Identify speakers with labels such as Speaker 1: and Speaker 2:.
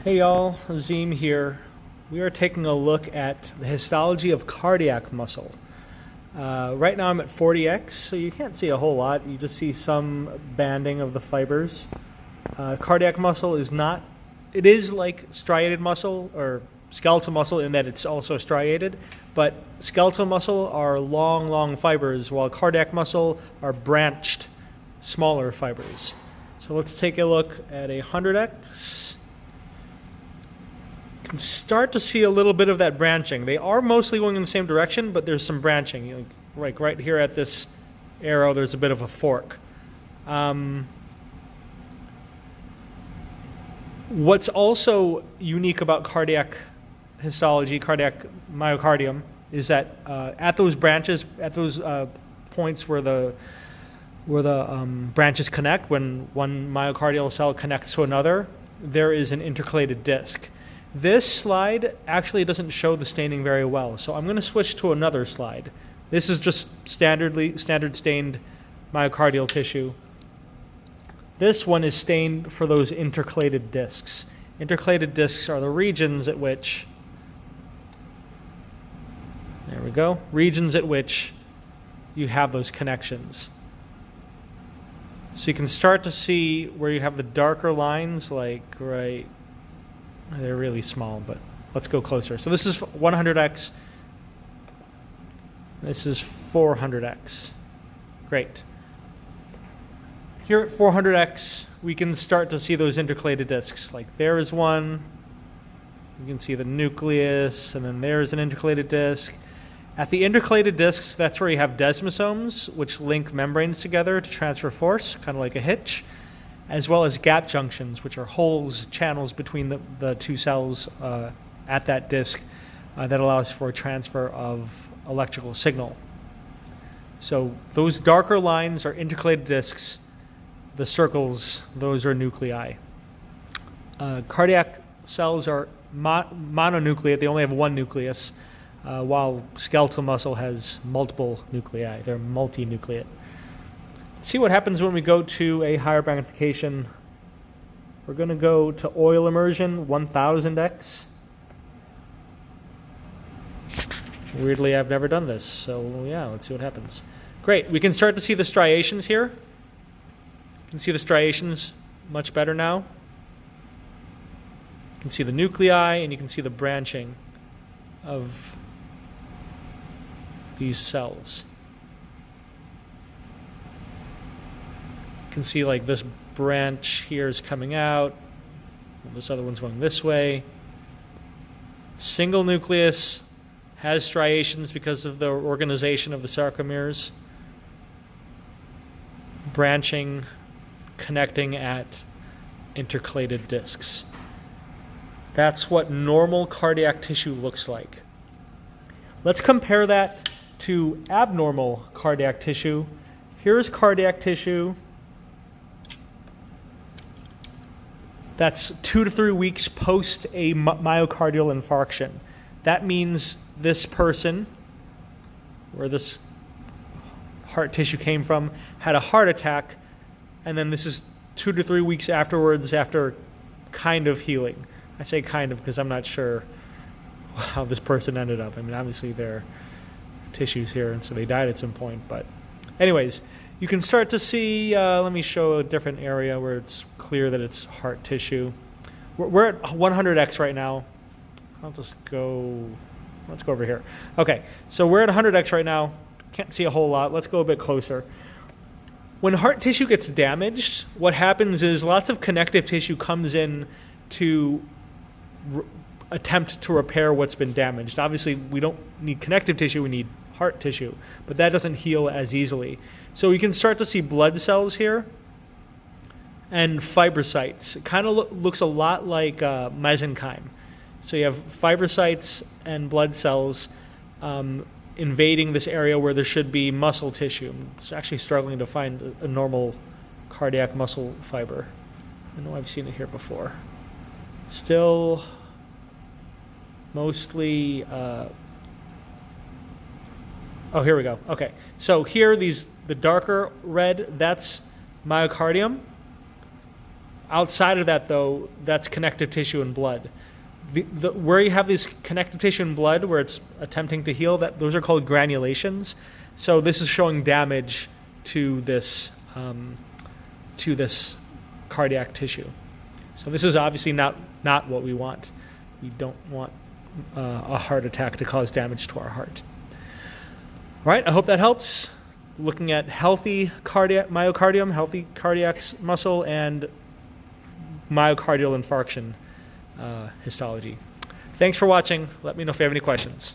Speaker 1: Hey y'all, Azim here. We are taking a look at the histology of cardiac muscle. Right now I'm at 40x, so you can't see a whole lot. You just see some banding of the fibers. Cardiac muscle is not, it is like striated muscle or skeletal muscle in that it's also striated, but skeletal muscle are long fibers, while cardiac muscle are branched, smaller fibers. So let's take a look at a 100x. Can start to see a little bit of that branching. They are mostly going in the same direction, but there's some branching. Like right here at this arrow, there's a bit of a fork. What's also unique about cardiac histology, cardiac myocardium, is that at those branches, at those points where the branches connect, when one myocardial cell connects to another, there is an intercalated disc. This slide actually doesn't show the staining very well, so I'm going to switch to another slide. This is just standard stained myocardial tissue. This one is stained for those intercalated discs. Intercalated discs are the regions at which, there we go, regions at which you have those connections. So you can start to see where you have the darker lines, like right, they're really small, but let's go closer. So this is 100x. This is 400x. Great. Here at 400x, we can start to see those intercalated discs. Like there is one. You can see the nucleus, and then there's an intercalated disc. At the intercalated discs, that's where you have desmosomes, which link membranes together to transfer force, kind of like a hitch, as well as gap junctions, which are holes, channels between the two cells at that disc that allows for transfer of electrical signal. So those darker lines are intercalated discs. The circles, those are nuclei. Cardiac cells are mononucleate. They only have one nucleus, while skeletal muscle has multiple nuclei. They're multinucleate. See what happens when we go to a higher magnification. We're going to go to oil immersion, 1000x. Weirdly, I've never done this, so yeah, let's see what happens. Great, we can start to see the striations here. You can see the striations much better now. You can see the nuclei, and you can see the branching of these cells. You can see like this branch here is coming out, and this other one's going this way. Single nucleus has striations because of the organization of the sarcomeres. Branching, connecting at intercalated discs. That's what normal cardiac tissue looks like. Let's compare that to abnormal cardiac tissue. Here's cardiac tissue. That's 2 to 3 weeks post a myocardial infarction. That means this person, where this heart tissue came from, had a heart attack, and then this is 2 to 3 weeks afterwards after kind of healing. I say kind of because I'm not sure how this person ended up. I mean, obviously there are tissues here, and so they died at some point. But anyways, you can start to see, let me show a different area where it's clear that it's heart tissue. We're at 100x right now. I'll just go, let's go over here. Okay, so we're at 100x right now. Can't see a whole lot. Let's go a bit closer. When heart tissue gets damaged, what happens is lots of connective tissue comes in to attempt to repair what's been damaged. Obviously, we don't need connective tissue, we need heart tissue, but that doesn't heal as easily. So you can start to see blood cells here and fibrocytes. It kind of looks a lot like mesenchyme. So you have fibrocytes and blood cells invading this area where there should be muscle tissue. It's actually struggling to find a normal cardiac muscle fiber. I know I've seen it here before. Still mostly, oh, here we go. Okay, so here the darker red, that's myocardium. Outside of that, though, that's connective tissue and blood. Where you have this connective tissue and blood, where it's attempting to heal, those are called granulations. So this is showing damage to this cardiac tissue. So this is obviously not what we want. We don't want a heart attack to cause damage to our heart. All right, I hope that helps. Looking at healthy myocardium, healthy cardiac muscle, and myocardial infarction histology. Thanks for watching. Let me know if you have any questions.